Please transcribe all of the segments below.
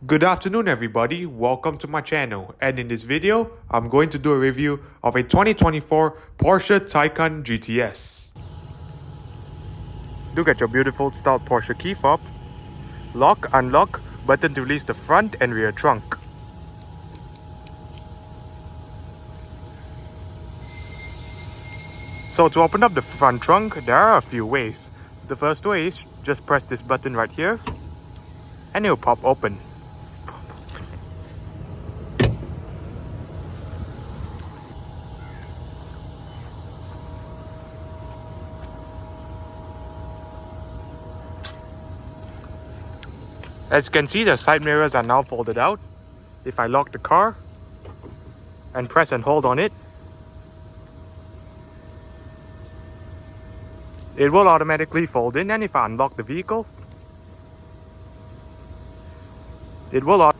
Good afternoon everybody, welcome to my channel, and in this video, I'm going to do a review of a 2024 Porsche Taycan GTS. Look at your beautiful styled Porsche key fob, lock, unlock, button to release the front and rear trunk. So to open up the front trunk, there are a few ways. The first way is just press this button right here and it will pop open. As you can see, the side mirrors are now folded out. If I lock the car and press and hold on it, it will automatically fold in, and if I unlock the vehicle, it will.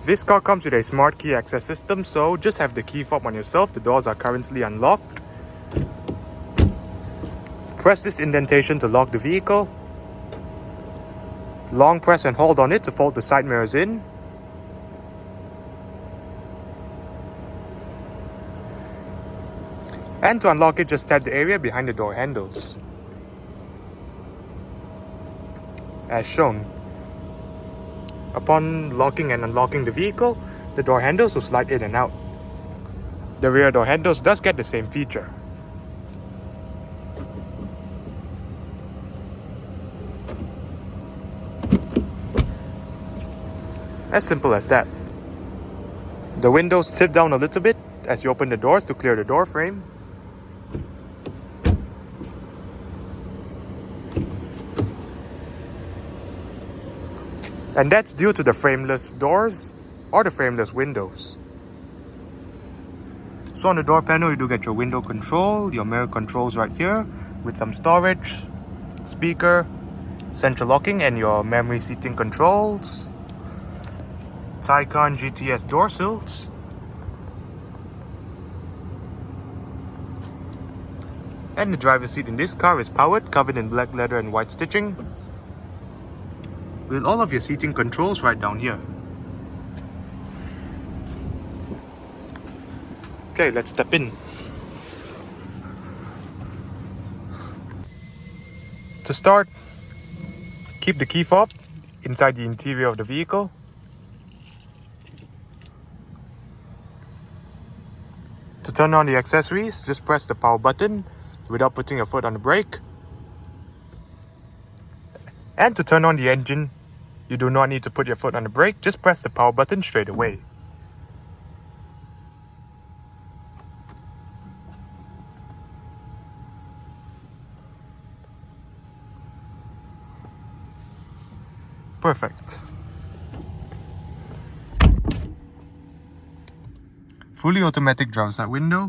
This car comes with a smart key access system, so just have the key fob on yourself. The doors are currently unlocked. Press this indentation to lock the vehicle. Long press and hold on it to fold the side mirrors in. And to unlock it, just tap the area behind the door handles, as shown. Upon locking and unlocking the vehicle, the door handles will slide in and out. The rear door handles does get the same feature. As simple as that. The windows tip down a little bit as you open the doors to clear the door frame. And that's due to the frameless doors or the frameless windows. So on the door panel, you do get your window control, your mirror controls right here with some storage, speaker, central locking, and your memory seating controls. Taycan GTS door sills. And the driver's seat in this car is powered, covered in black leather and white stitching, with all of your seating controls right down here. Okay, let's step in. To start, keep the key fob inside the interior of the vehicle. To turn on the accessories, just press the power button without putting your foot on the brake. And to turn on the engine, you do not need to put your foot on the brake, just press the power button straight away. Perfect. Fully automatic driver's side window.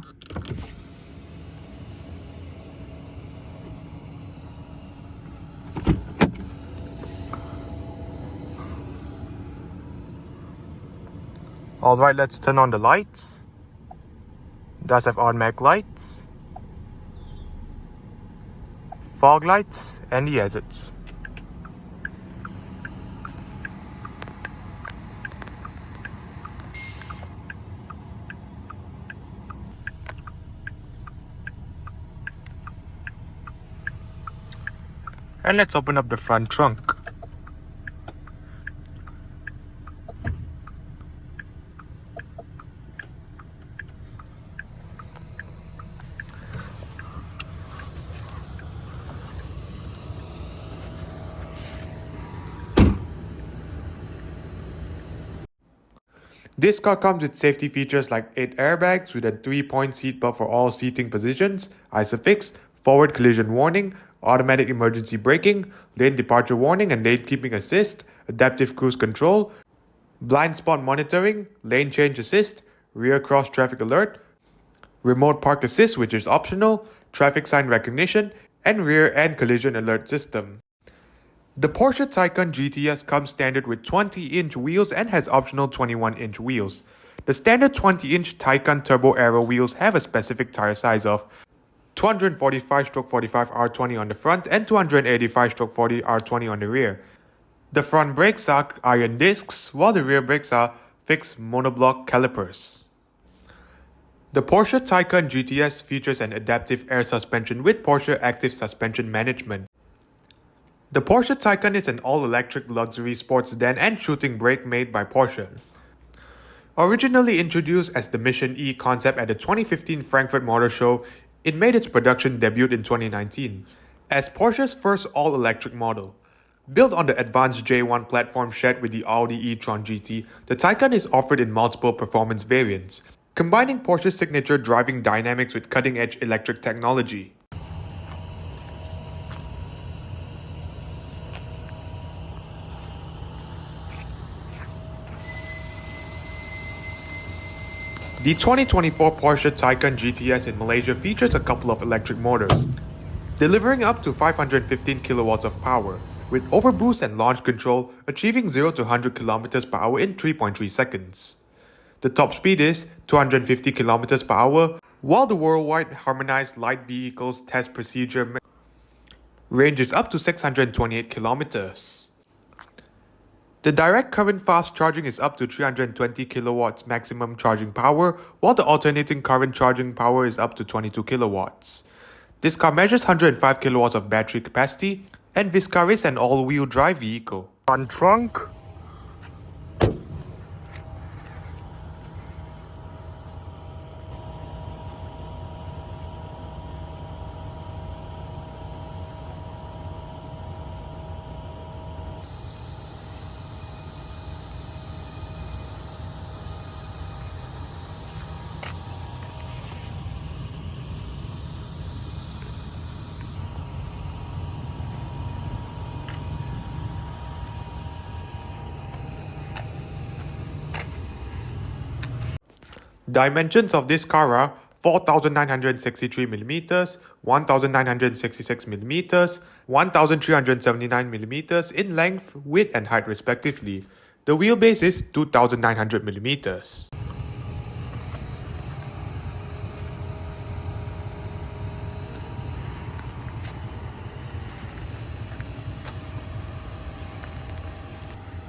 Alright, let's turn on the lights. It does have automatic lights, fog lights, and the hazards. And let's open up the front trunk. This car comes with safety features like 8 airbags with a 3-point seat belt for all seating positions, ISOFIX, forward collision warning, automatic emergency braking, lane departure warning and lane keeping assist, adaptive cruise control, blind spot monitoring, lane change assist, rear cross traffic alert, remote park assist which is optional, traffic sign recognition, and rear end collision alert system. The Porsche Taycan GTS comes standard with 20-inch wheels and has optional 21-inch wheels. The standard 20-inch Taycan Turbo Aero wheels have a specific tire size of 245/45 R20 on the front and 285/40 R20 on the rear. The front brakes are iron discs, while the rear brakes are fixed monoblock calipers. The Porsche Taycan GTS features an adaptive air suspension with Porsche Active Suspension Management. The Porsche Taycan is an all-electric luxury sports sedan and shooting brake made by Porsche. Originally introduced as the Mission E concept at the 2015 Frankfurt Motor Show, it made its production debut in 2019 as Porsche's first all-electric model. Built on the advanced J1 platform shared with the Audi e-tron GT, the Taycan is offered in multiple performance variants, combining Porsche's signature driving dynamics with cutting-edge electric technology. The 2024 Porsche Taycan GTS in Malaysia features a couple of electric motors, delivering up to 515 kilowatts of power, with overboost and launch control achieving 0 to 100 km per hour in 3.3 seconds. The top speed is 250 km per hour, while the worldwide harmonized light vehicles test procedure ranges up to 628 kilometers. The direct current fast charging is up to 320 kilowatts maximum charging power, while the alternating current charging power is up to 22 kilowatts. This car measures 105 kilowatts of battery capacity, and this car is an all-wheel drive vehicle. Front trunk. Dimensions of this car are 4,963mm, 1,966mm, 1,379mm in length, width and height respectively. The wheelbase is 2,900mm.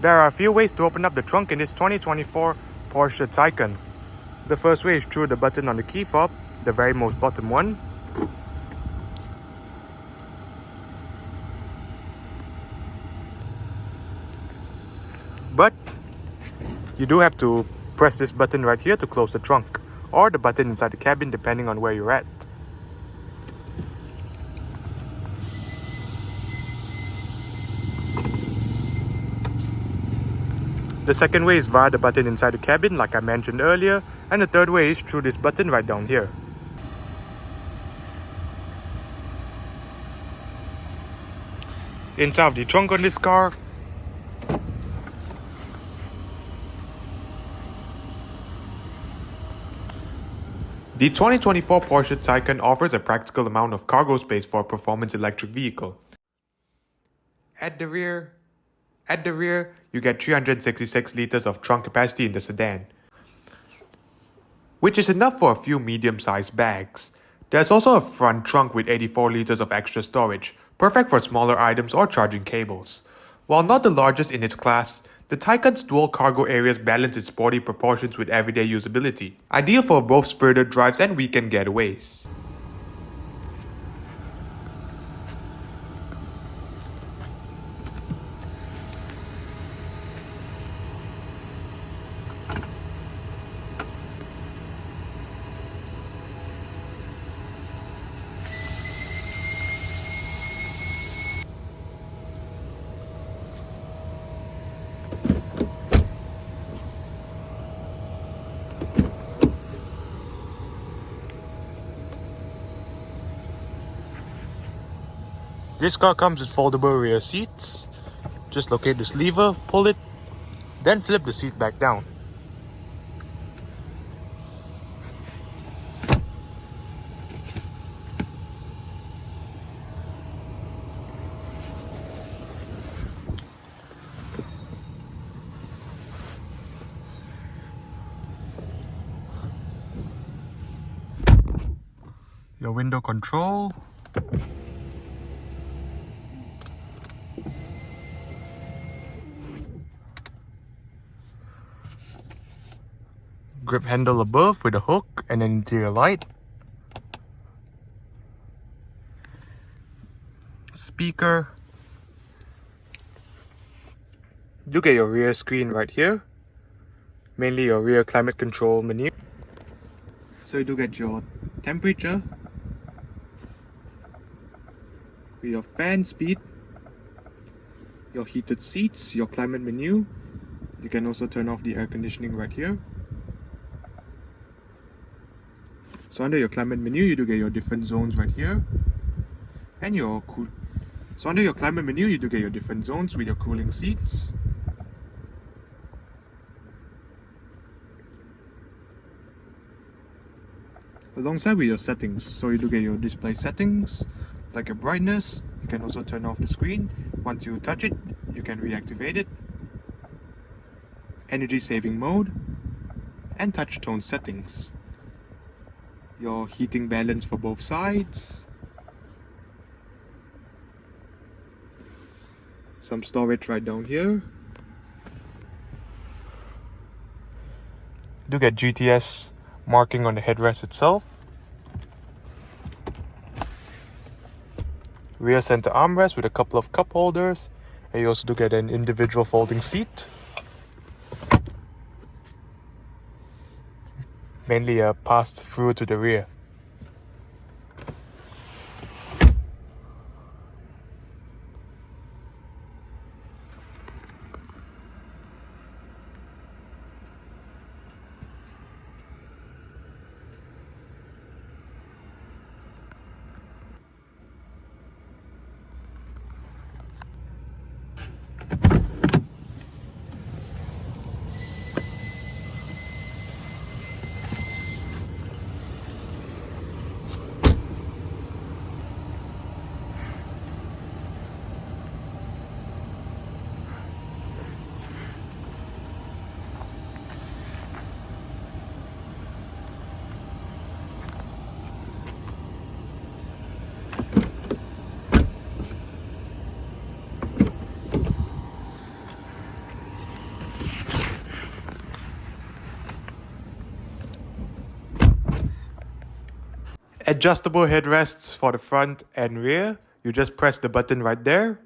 There are a few ways to open up the trunk in this 2024 Porsche Taycan. The first way is through the button on the key fob, the very most bottom one. But you do have to press this button right here to close the trunk, or the button inside the cabin depending on where you're at. The second way is via the button inside the cabin like I mentioned earlier, and the third way is through this button right down here. Inside of the trunk on this car, the 2024 Porsche Taycan offers a practical amount of cargo space for a performance electric vehicle. At the rear, you get 366 liters of trunk capacity in the sedan, which is enough for a few medium-sized bags. There's also a front trunk with 84 liters of extra storage, perfect for smaller items or charging cables. While not the largest in its class, the Taycan's dual cargo areas balance its sporty proportions with everyday usability, ideal for both spirited drives and weekend getaways. this car comes with foldable rear seats. Just locate this lever, pull it, then flip the seat back down. Your window control. Grip handle above with a hook and an interior light. Speaker. You get your rear screen right here. Mainly your rear climate control menu. So you do get your temperature, with your fan speed, your heated seats, your climate menu. You can also turn off the air conditioning right here. So under your climate menu, you do get your different zones right here. And your So under your climate menu, you do get your different zones with your cooling seats. Alongside with your settings, so you do get your display settings, like your brightness. You can also turn off the screen. Once you touch it, you can reactivate it. Energy saving mode, and touch tone settings. Your heating balance for both sides. Some storage right down here. You do get GTS marking on the headrest itself. Rear center armrest with a couple of cup holders. And you also do get an individual folding seat. Mainly a pass-through to the rear. Adjustable headrests for the front and rear. You just press the button right there.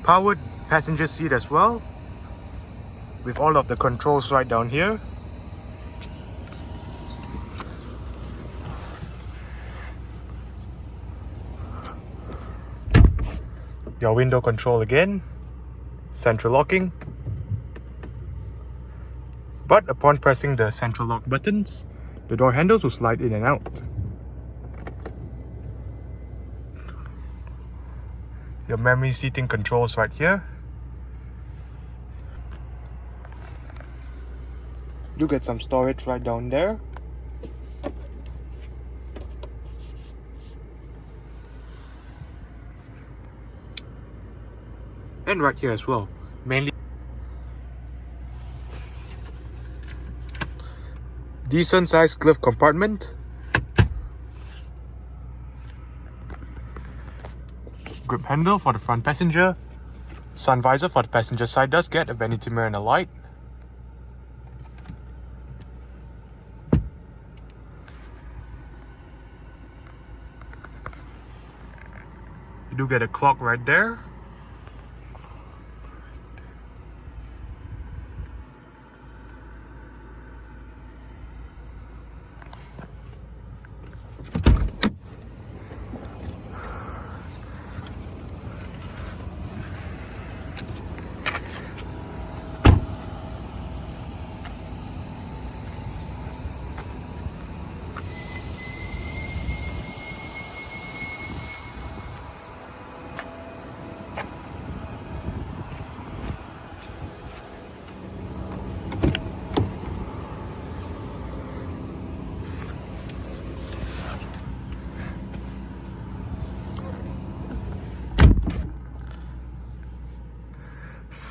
Powered passenger seat as well, with all of the controls right down here. Your window control again, central locking. But upon pressing the central lock buttons, the door handles will slide in and out. Your memory seating controls right here. You get some storage right down there. And right here as well. Mainly decent sized glove compartment. Grip handle for the front passenger. Sun visor for the passenger side does get a vanity mirror and a light. You do get a clock right there.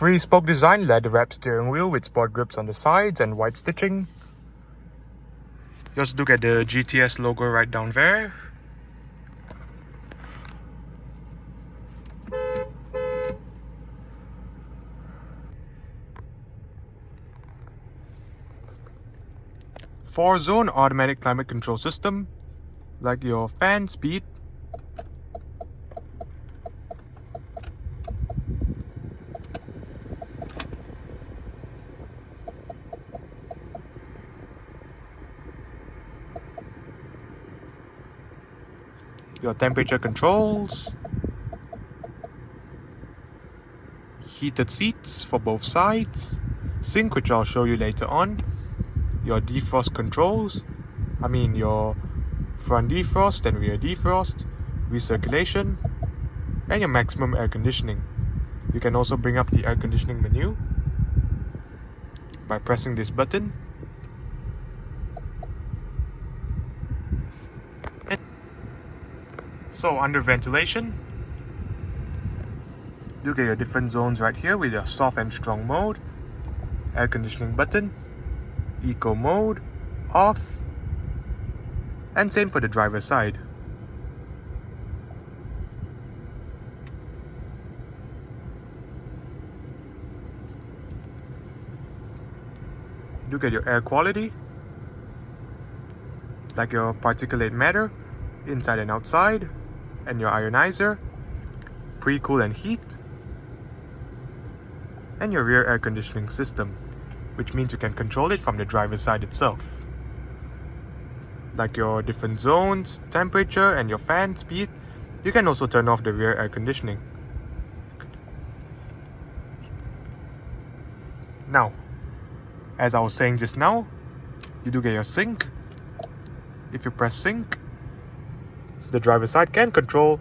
3-spoke design, leather wrapped steering wheel with sport grips on the sides and white stitching. You also do get the GTS logo right down there. Four-zone automatic climate control system, like your fan speed, your temperature controls, heated seats for both sides, sync, which I'll show you later on, your defrost controls, your front defrost and rear defrost, recirculation, and your maximum air conditioning. You can also bring up the air conditioning menu by pressing this button. So under ventilation, you get your different zones right here with your soft and strong mode, air conditioning button, eco mode, off, and same for the driver's side. You get your air quality, like your particulate matter, inside and outside, and your ionizer, pre-cool and heat, and your rear air conditioning system, which means you can control it from the driver's side itself. Like your different zones, temperature, and your fan speed, you can also turn off the rear air conditioning. Now, as I was saying just now, you do get your sync. If you press sync, the driver's side can control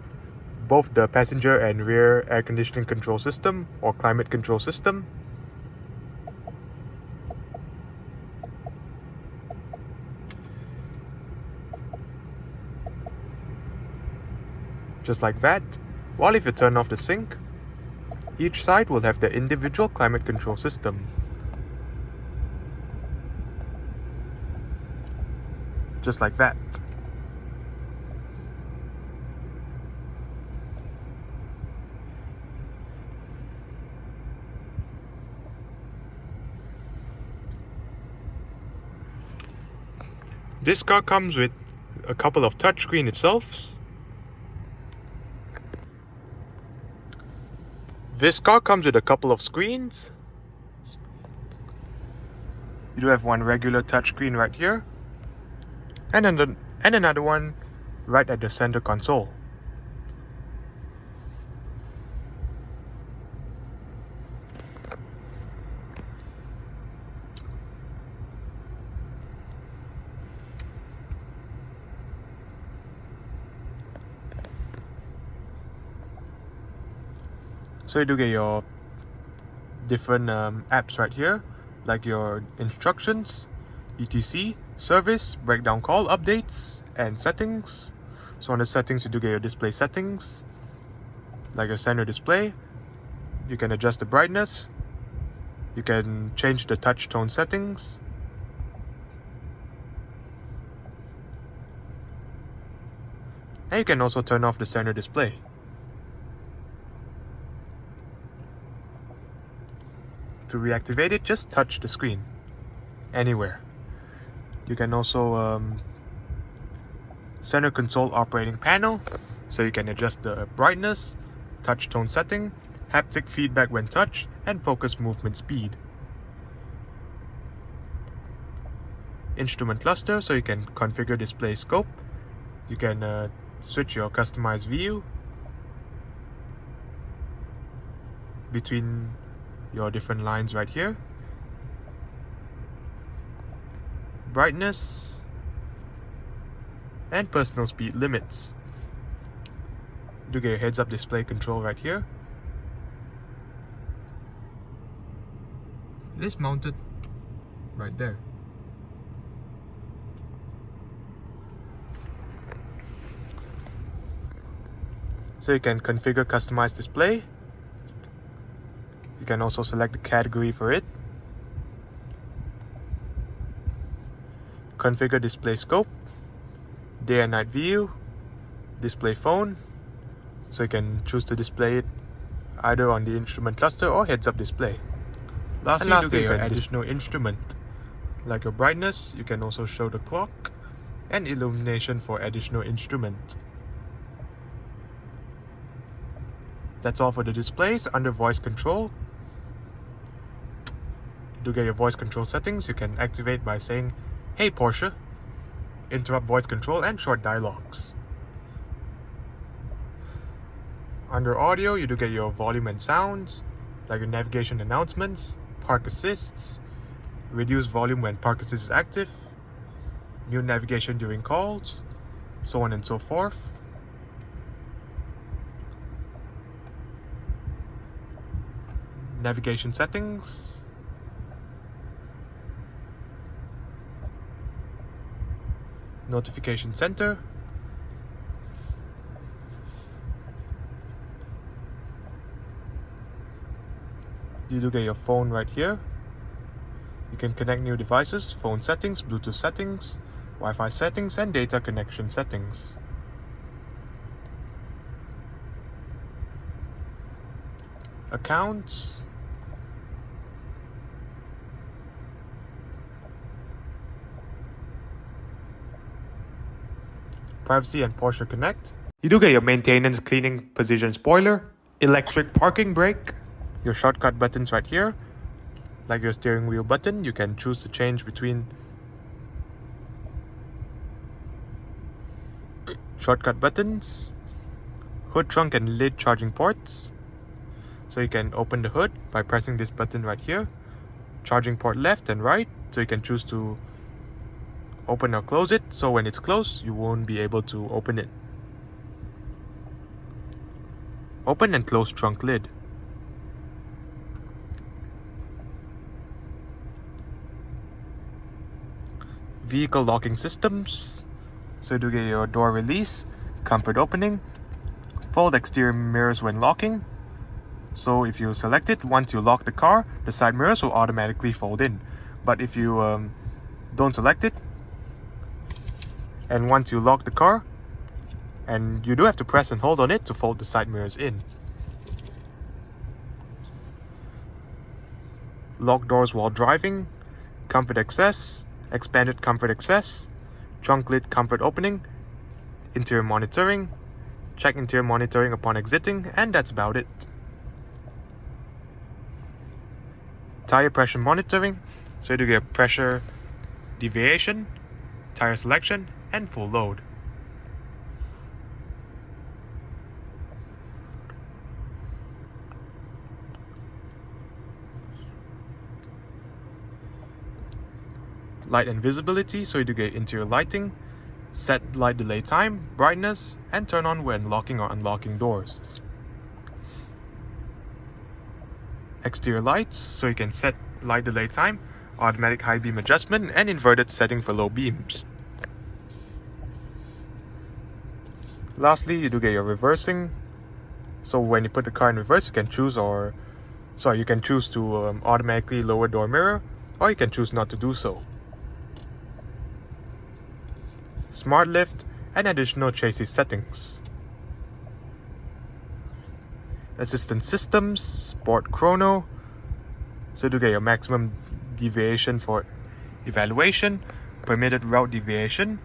both the passenger and rear air conditioning control system or climate control system. Just like that. While if you turn off the sync, each side will have their individual climate control system. Just like that. This car comes with a couple of touchscreen itself. This car comes with a couple of screens. You do have one regular touchscreen right here, and another one right at the center console. So you do get your different apps right here, like your instructions, etc, service, breakdown call, updates, and settings. So on the settings, you do get your display settings, like your center display. You can adjust the brightness. You can change the touch tone settings. And you can also turn off the center display. To reactivate it, just touch the screen anywhere. You can also center console operating panel, so you can adjust the brightness, touch tone setting, haptic feedback when touched, and focus movement speed. Instrument cluster, so you can configure display scope. You can switch your customized view between your different lines right here. Brightness and personal speed limits. You get a heads-up display control right here. It is mounted right there. So you can configure customized display. You can also select the category for it. Configure display scope, day and night view, display phone, so you can choose to display it either on the instrument cluster or heads-up display. Lastly, you get your additional instrument. Like your brightness, you can also show the clock and illumination for additional instrument. That's all for the displays. Under voice control, to get your voice control settings, you can activate by saying, "Hey Porsche," interrupt voice control and short dialogues. Under audio, you do get your volume and sounds, like your navigation announcements, park assists, reduce volume when park assist is active, new navigation during calls, so on and so forth. Navigation settings, notification center, you do get your phone right here. You can connect new devices, phone settings, Bluetooth settings, Wi-Fi settings, and data connection settings. Accounts, privacy and Porsche Connect. You do get your maintenance cleaning position spoiler, electric parking brake, Your shortcut buttons right here, like your steering wheel button. You can choose to change between shortcut buttons, hood, trunk, and lid charging ports. So you can open the hood by pressing this button right here, charging port left and right, so you can choose to open or close it. So when it's closed, you won't be able to open it. Open and close trunk lid. Vehicle locking systems, so you get your door release, comfort opening, fold exterior mirrors when locking. So if you select it, once you lock the car, the side mirrors will automatically fold in. But if you don't select it, and once you lock the car, and you do have to press and hold on it to fold the side mirrors in. Lock doors while driving, comfort access, expanded comfort access, trunk lid comfort opening, interior monitoring, check interior monitoring upon exiting, and that's about it. Tire pressure monitoring, so you do get pressure deviation, tire selection, and full load. Light and visibility, so you do get interior lighting, set light delay time, brightness, and turn on when locking or unlocking doors. Exterior lights, so you can set light delay time, automatic high beam adjustment, and inverted setting for low beams. Lastly, you do get your reversing, so when you put the car in reverse, you can choose to automatically lower door mirror, or you can choose not to do so. Smart lift, and additional chassis settings. Assistance systems, sport chrono, so to get your maximum deviation for evaluation, permitted route deviation,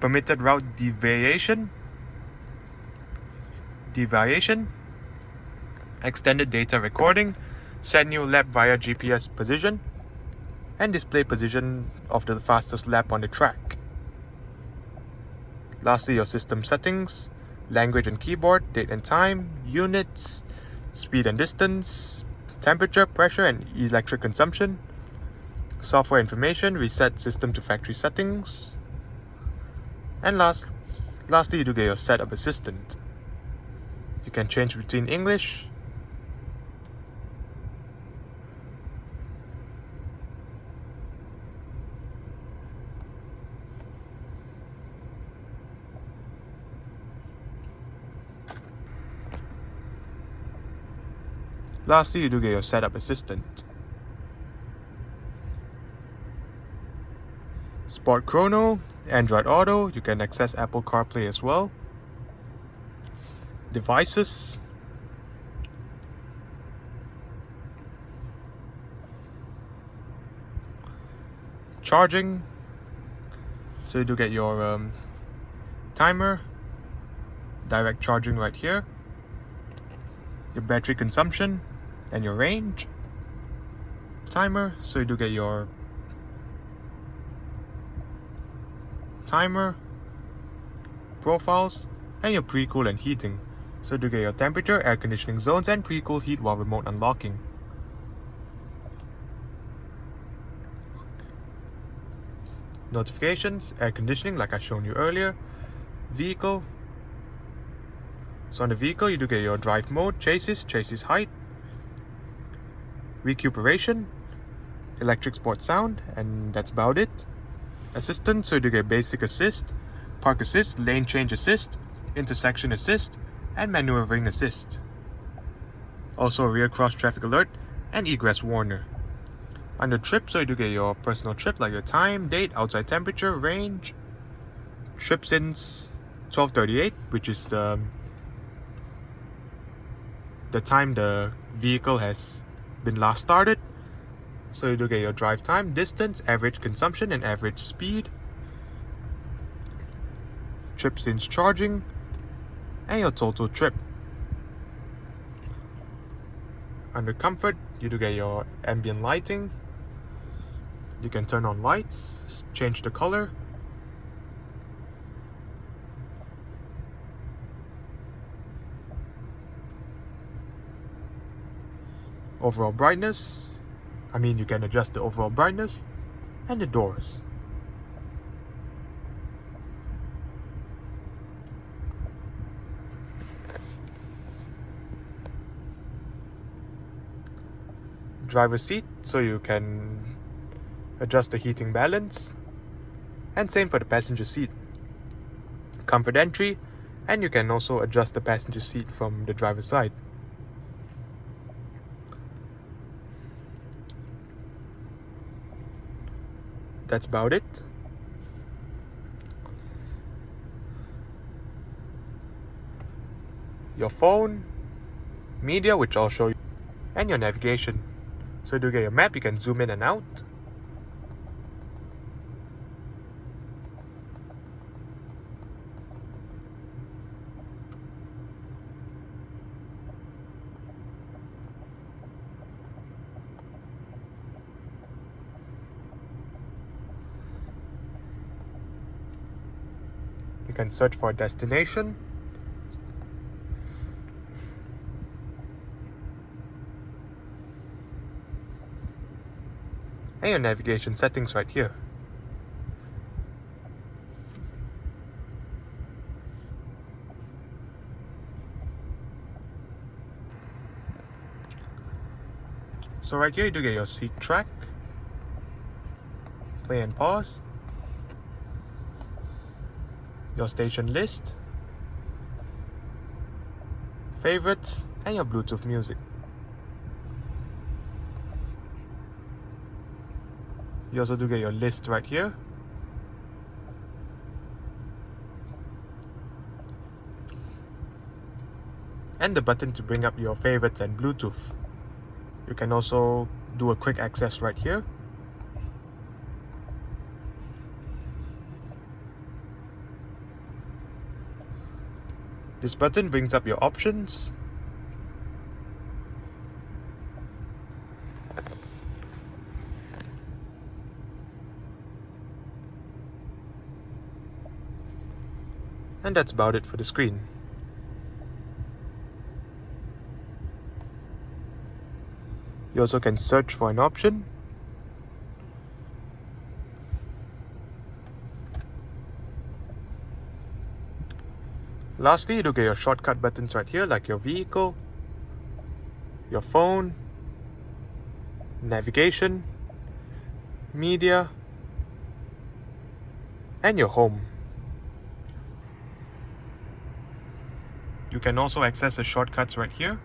permitted route deviation, extended data recording, set new lap via GPS position, and display position of the fastest lap on the track. Lastly, your system settings, language and keyboard, date and time, units, speed and distance, temperature, pressure, and electric consumption, software information, reset system to factory settings, and lastly, you do get your setup assistant. You can change between English, Lastly, you do get your setup assistant. Sport Chrono, Android Auto, you can access Apple CarPlay as well. Devices. Charging. So you do get your timer, direct charging right here, your battery consumption, and your range. Timer, so you do get your timer, profiles, and your pre-cool and heating. So you do get your temperature, air conditioning zones, and pre-cool heat while remote unlocking. Notifications, air conditioning like I shown you earlier. Vehicle. So on the vehicle you do get your drive mode, chassis height, recuperation, electric sport sound, and that's about it. Assistant, so you do get basic assist, park assist, lane change assist, intersection assist, and maneuvering assist. Also rear cross traffic alert and egress warner. Under trip, so you do get your personal trip like your time, date, outside temperature, range. Trip since 12:38, which is the time the vehicle has been last started. So you do get your drive time, distance, average consumption, and average speed. Trip since charging, and your total trip. Under comfort, you do get your ambient lighting. You can turn on lights, change the color. Overall brightness, you can adjust the overall brightness, and the doors. Driver's seat, so you can adjust the heating balance, and same for the passenger seat. Comfort entry, and you can also adjust the passenger seat from the driver's side. That's about it. Your phone, media, which I'll show you, and your navigation. So you do get your map, you can zoom in and out. You can search for a destination. And your navigation settings right here. So right here you do get your seat track, play and pause, your station list, favorites, and your Bluetooth music. You also do get your list right here. And the button to bring up your favorites and Bluetooth. You can also do a quick access right here. This button brings up your options. And that's about it for the screen. You also can search for an option. Lastly, you do get your shortcut buttons right here, like your vehicle, your phone, navigation, media, and your home. You can also access the shortcuts right here.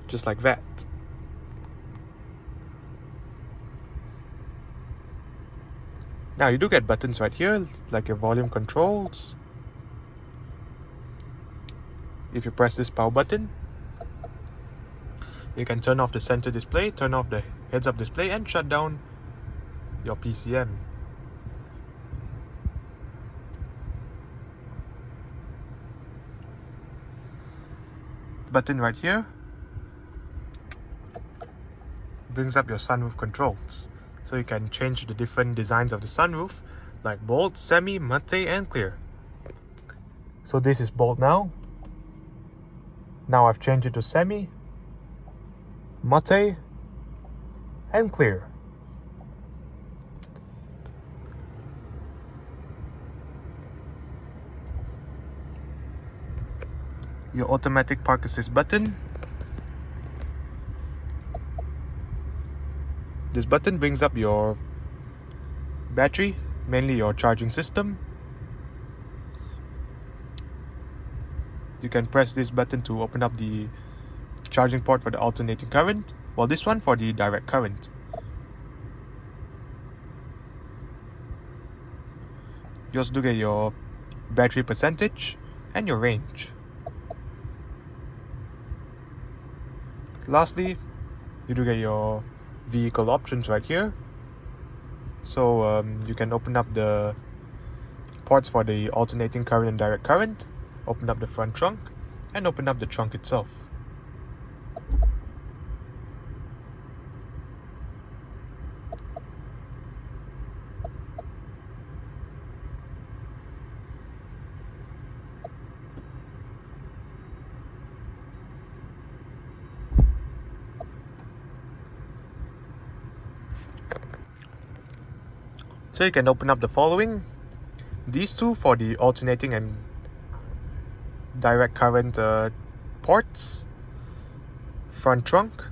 just like that. Now you do get buttons right here, like your volume controls. If you press this power button, you can turn off the center display, turn off the heads-up display, and shut down your PCM. Button right here brings up your sunroof controls. So you can change the different designs of the sunroof, like bold, semi, matte, and clear. So this is bold now. Now I've changed it to semi, matte, and clear. Your automatic park assist button. This button brings up your battery, mainly your charging system. You can press this button to open up the charging port for the alternating current, while this one for the direct current. You also do get your battery percentage and your range. Lastly, you do get your vehicle options right here. So you can open up the ports for the alternating current and direct current, open up the front trunk, and open up the trunk itself. So you can open up the following. These two for the alternating and direct current ports, front trunk,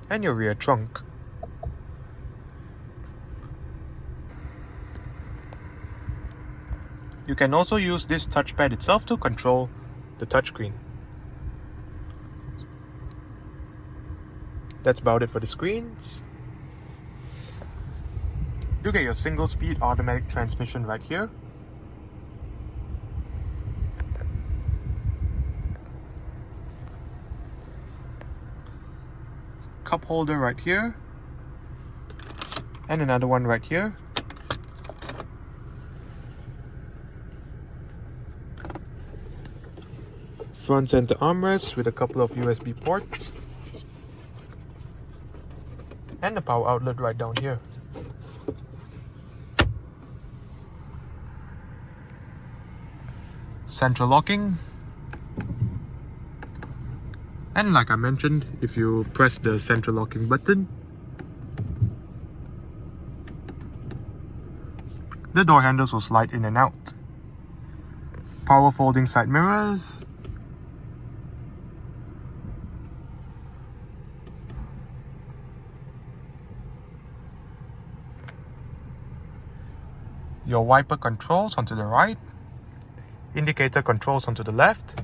and your rear trunk. You can also use this touchpad itself to control the touchscreen. That's about it for the screens. You get your single speed automatic transmission right here. Cup holder right here. And another one right here. Front center armrest with a couple of USB ports. And a power outlet right down here. Central locking, and like I mentioned, if you press the central locking button, the door handles will slide in and out. Power folding side mirrors, your wiper controls onto the right, indicator controls onto the left,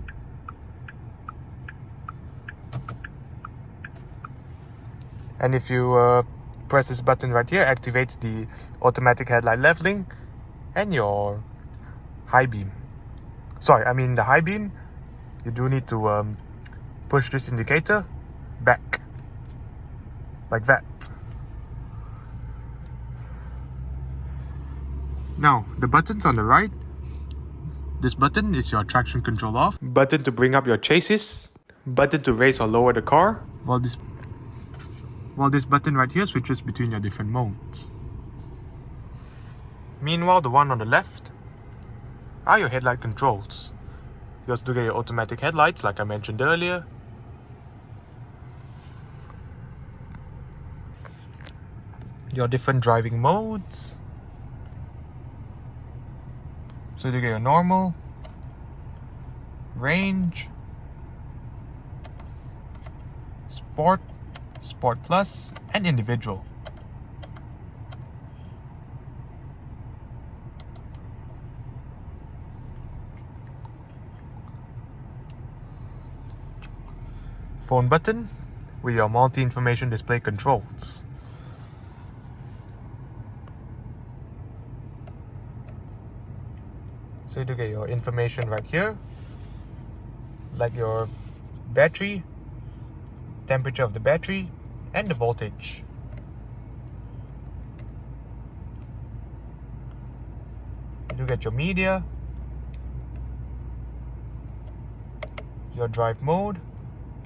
and if you press this button right here, activates the automatic headlight leveling and your high beam. The high beam, you do need to push this indicator back like that. Now the buttons on the right, this button is your traction control off, button to bring up your chassis, button to raise or lower the car, while this button right here switches between your different modes. Meanwhile, the one on the left are your headlight controls. You also do get your automatic headlights like I mentioned earlier. Your different driving modes. So you get your normal, range, sport, sport plus, and individual. Phone button, with your multi-information display controls. So you do get your information right here, like your battery, temperature of the battery, and the voltage. You do get your media, your drive mode,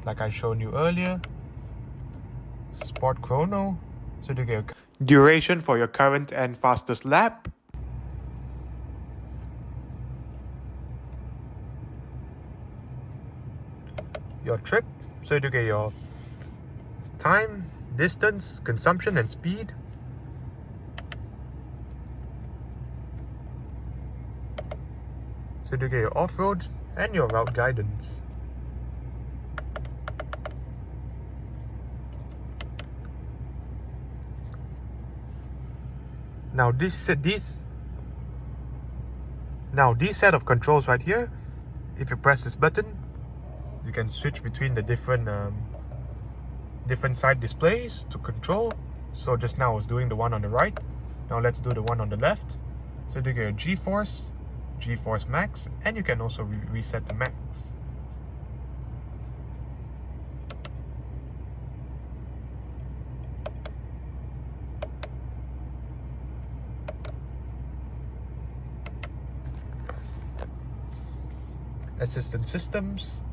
like I shown you earlier, sport chrono, so you do get your duration for your current and fastest lap, your trip, so you do get your time, distance, consumption, and speed. So you do get your off-road and your route guidance. Now these set of controls right here, if you press this button, you can switch between the different side displays to control. So just now I was doing the one on the right. Now let's do the one on the left. So you get your G-force, G-force max, and you can also reset the max. Assistant systems,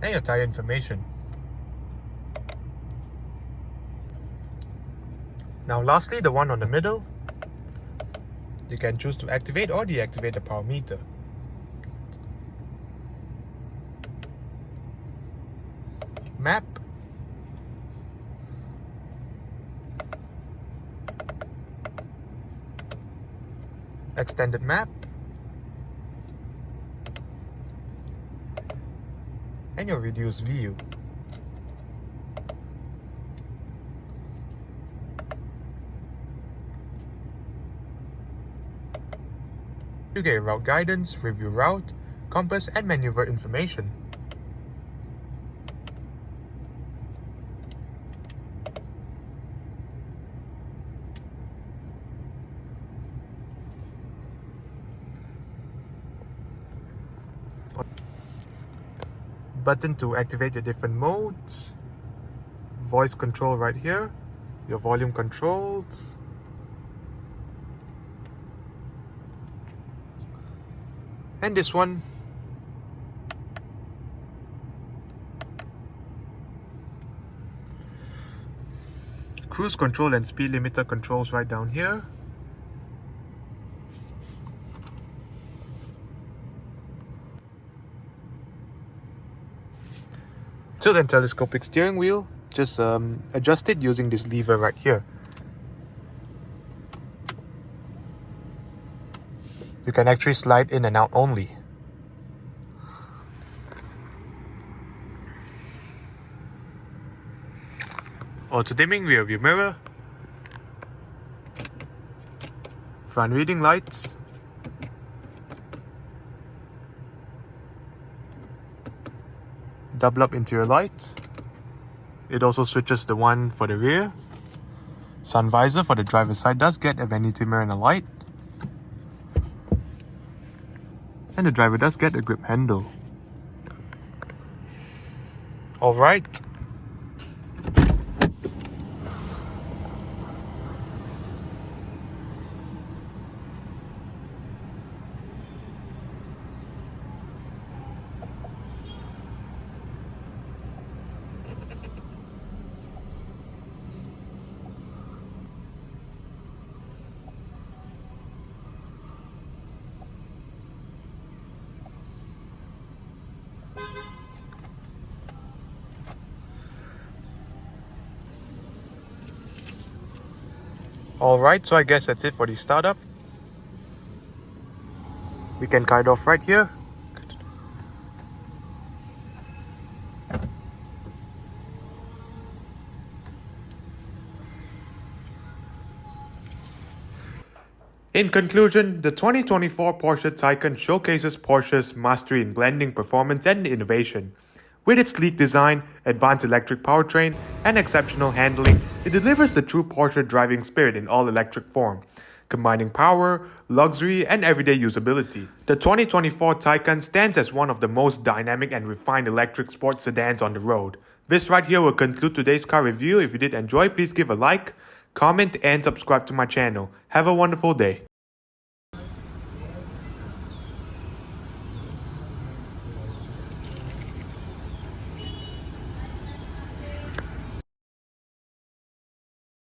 and your tire information. Now lastly, the one on the middle, you can choose to activate or deactivate the power meter. Map, extended map, and your reduced view. You get route guidance, review route, compass, and maneuver information. Button to activate your different modes, voice control right here, your volume controls, and this one, cruise control and speed limiter controls right down here. Tilt and telescopic steering wheel, just adjust it using this lever right here. You can actually slide in and out only. Auto dimming rear view mirror, front reading lights, double up interior lights. It also switches the one for the rear. Sun visor for the driver's side does get a vanity mirror and a light. And the driver does get a grip handle. Alright. Alright, so I guess that's it for the startup. We can kite off right here. In conclusion, the 2024 Porsche Taycan showcases Porsche's mastery in blending performance and innovation. With its sleek design, advanced electric powertrain, and exceptional handling, it delivers the true Porsche driving spirit in all-electric form, combining power, luxury, and everyday usability. The 2024 Taycan stands as one of the most dynamic and refined electric sports sedans on the road. This right here will conclude today's car review. If you did enjoy, please give a like, comment, and subscribe to my channel. Have a wonderful day.